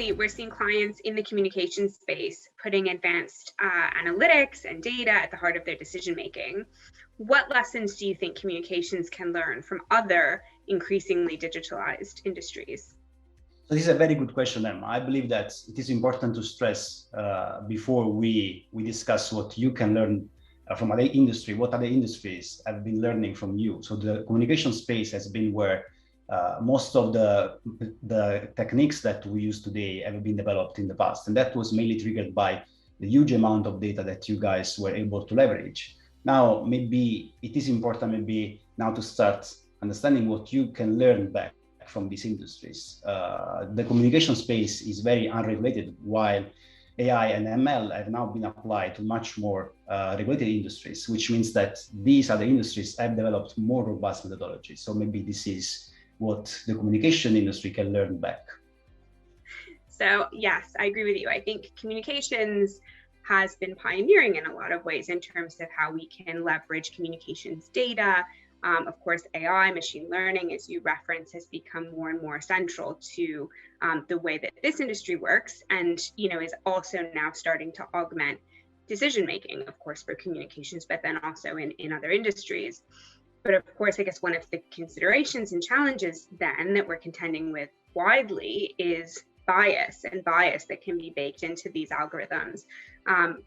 increasingly, we're seeing clients in the communication space putting advanced analytics and data at the heart of their decision-making. What lessons do you think communications can learn from other increasingly digitalized industries? So this is a very good question, Emma. I believe that it is important to stress before we discuss what you can learn from other industry, what other industries have been learning from you. So the communication space has been where most of the techniques that we use today have been developed in the past. And that was mainly triggered by the huge amount of data that you guys were able to leverage. Now, maybe it is important now to start understanding what you can learn back from these industries. The communication space is very unregulated, while AI and ML have now been applied to much more regulated industries, which means that these other industries have developed more robust methodologies. So maybe this is what the communication industry can learn back. So yes, I agree with you. I think communications has been pioneering in a lot of ways in terms of how we can leverage communications data. Of course, AI, machine learning, as you reference, has become more and more central to the way that this industry works, and is also now starting to augment decision-making, of course, for communications, but then also in other industries. But of course, I guess one of the considerations and challenges then that we're contending with widely is bias that can be baked into these algorithms.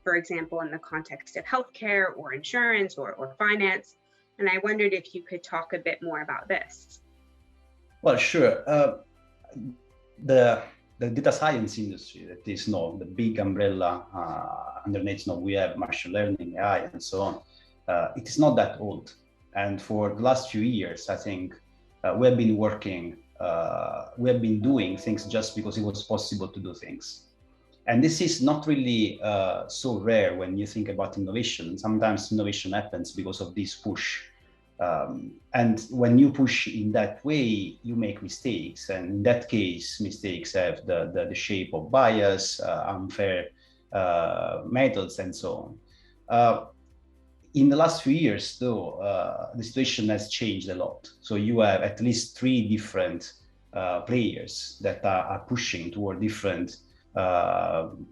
For example, in the context of healthcare or insurance or finance. And I wondered if you could talk a bit more about this. Well, sure. The data science industry, that is the big umbrella underneath, we have machine learning, AI, and so on. It is not that old. And for the last few years, I think we have been working, we have been doing things just because it was possible to do things. And this is not really so rare when you think about innovation. Sometimes innovation happens because of this push. And when you push in that way, you make mistakes. And in that case, mistakes have the shape of bias, unfair methods, and so on. In the last few years, though, the situation has changed a lot. So you have at least 3 different players that are pushing toward different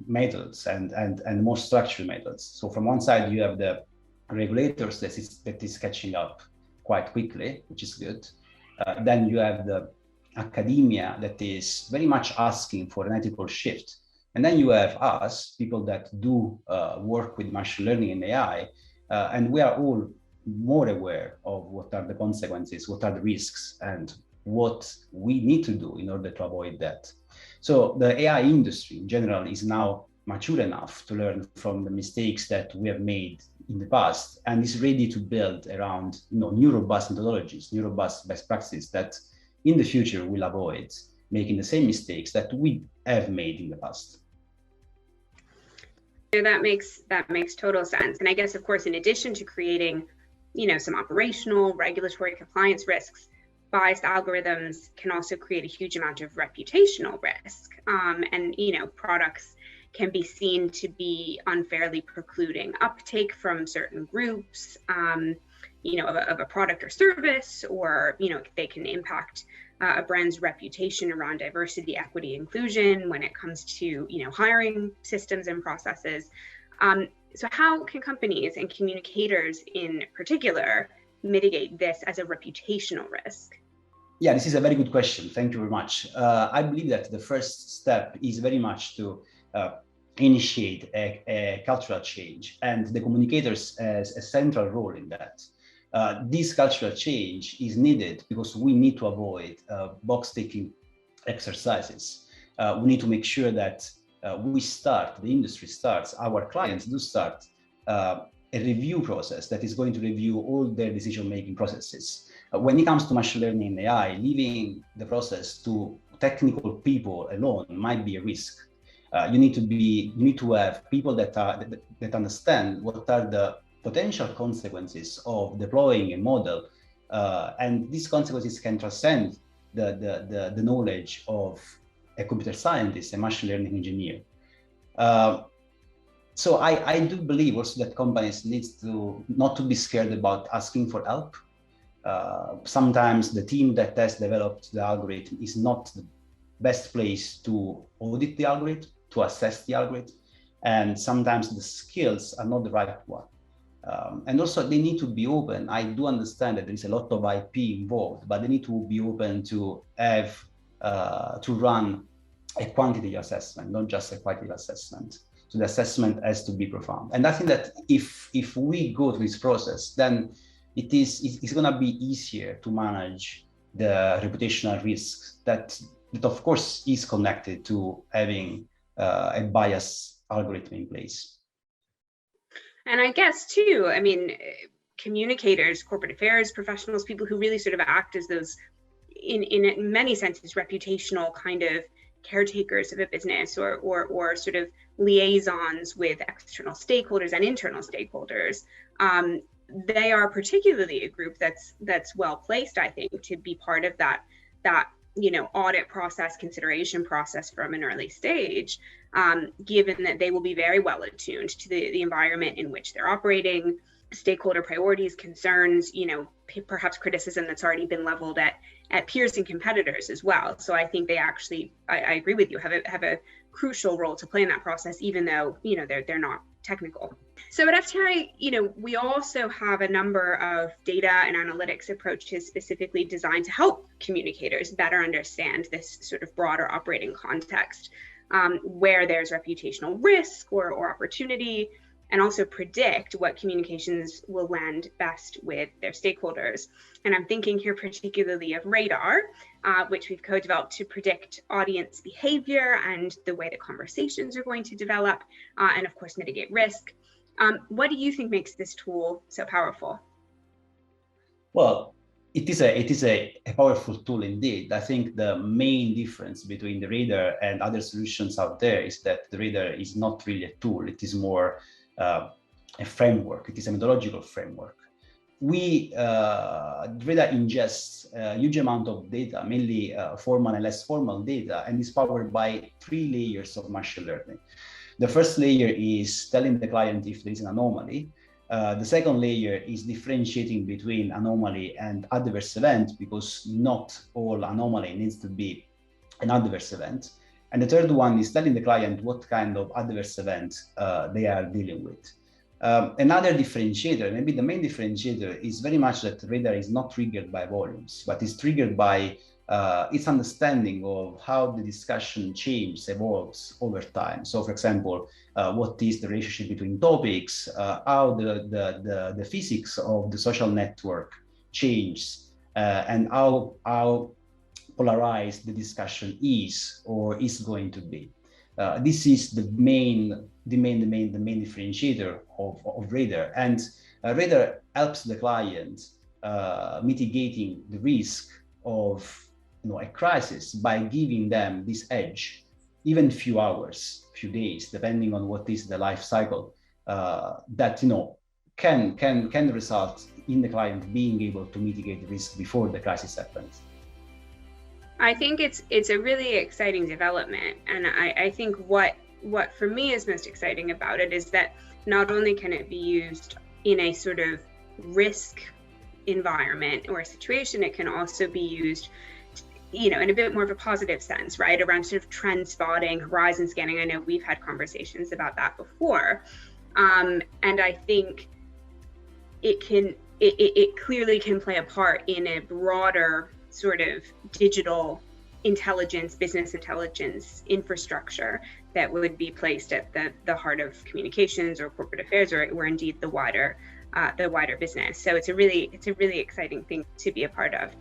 methods and more structured methods. So from one side, you have the regulators that is catching up quite quickly, which is good. Then you have the academia that is very much asking for an ethical shift. And then you have us, people that do work with machine learning and AI, and we are all more aware of what are the consequences, what are the risks, and what we need to do in order to avoid that. So the AI industry in general is now mature enough to learn from the mistakes that we have made in the past, and is ready to build around new robust methodologies, new robust best practices that in the future will avoid making the same mistakes that we have made in the past. That makes total sense. And I guess, of course, in addition to creating, some operational, regulatory compliance risks, biased algorithms can also create a huge amount of reputational risk. And, products can be seen to be unfairly precluding uptake from certain groups, of a product or service, or, they can impact a brand's reputation around diversity, equity, inclusion when it comes to, hiring systems and processes. So how can companies and communicators in particular mitigate this as a reputational risk? Yeah, this is a very good question. Thank you very much. I believe that the first step is very much to initiate a cultural change, and the communicators has a central role in that. This cultural change is needed because we need to avoid box-ticking exercises. We need to make sure that the industry starts, our clients do start a review process that is going to review all their decision-making processes. When it comes to machine learning and AI, leaving the process to technical people alone might be a risk. You need to have people that understand what are the potential consequences of deploying a model, and these consequences can transcend the knowledge of a computer scientist, a machine learning engineer. So I do believe also that companies need to not to be scared about asking for help. Sometimes the team that has developed the algorithm is not best place to audit the algorithm, to assess the algorithm, and sometimes the skills are not the right one. And also they need to be open. I do understand that there is a lot of IP involved, but they need to be open to have, to run a quantitative assessment, not just a qualitative assessment. So the assessment has to be profound. And I think that if we go through this process, then it's going to be easier to manage the reputational risks that of course is connected to having a biased algorithm in place. And I guess too, I mean, communicators, corporate affairs professionals, people who really sort of act as those, in many senses, reputational kind of caretakers of a business, or sort of liaisons with external stakeholders and internal stakeholders. They are particularly a group that's well placed, I think, to be part of that audit process, consideration process from an early stage, given that they will be very well attuned to the environment in which they're operating, stakeholder priorities, concerns, perhaps criticism that's already been leveled at peers and competitors as well. So I think they actually, I agree with you, have a crucial role to play in that process, even though they're not technical. So at FTI, we also have a number of data and analytics approaches specifically designed to help communicators better understand this sort of broader operating context, where there's reputational risk or opportunity, and also predict what communications will land best with their stakeholders. And I'm thinking here particularly of Radar, which we've co-developed to predict audience behavior and the way the conversations are going to develop, and of course mitigate risk. What do you think makes this tool so powerful? Well, it is a powerful tool indeed. I think the main difference between the Radar and other solutions out there is that the Radar is not really a tool. It is more a framework. It is a methodological framework. Radar ingests a huge amount of data, mainly formal and less formal data, and is powered by 3 layers of machine learning. The first layer is telling the client if there is an anomaly. The second layer is differentiating between anomaly and adverse event, because not all anomaly needs to be an adverse event. And the third one is telling the client what kind of adverse event they are dealing with. Another differentiator, maybe the main differentiator, is very much that Radar is not triggered by volumes, but is triggered by its understanding of how the discussion changes, evolves over time. So, for example, what is the relationship between topics, how the physics of the social network changes, and how polarized the discussion is or is going to be. This is the main differentiator of Radar, and Radar helps the client mitigating the risk of a crisis by giving them this edge, even few hours, few days, depending on what is the life cycle, that can result in the client being able to mitigate the risk before the crisis happens. I think it's a really exciting development, and I think what for me is most exciting about it is that not only can it be used in a sort of risk environment or a situation, it can also be used in a bit more of a positive sense, right, around sort of trend spotting, horizon scanning. I know we've had conversations about that before, and I think it clearly can play a part in a broader sort of digital intelligence, business intelligence infrastructure that would be placed at the heart of communications or corporate affairs, or indeed the wider business. So it's a really exciting thing to be a part of.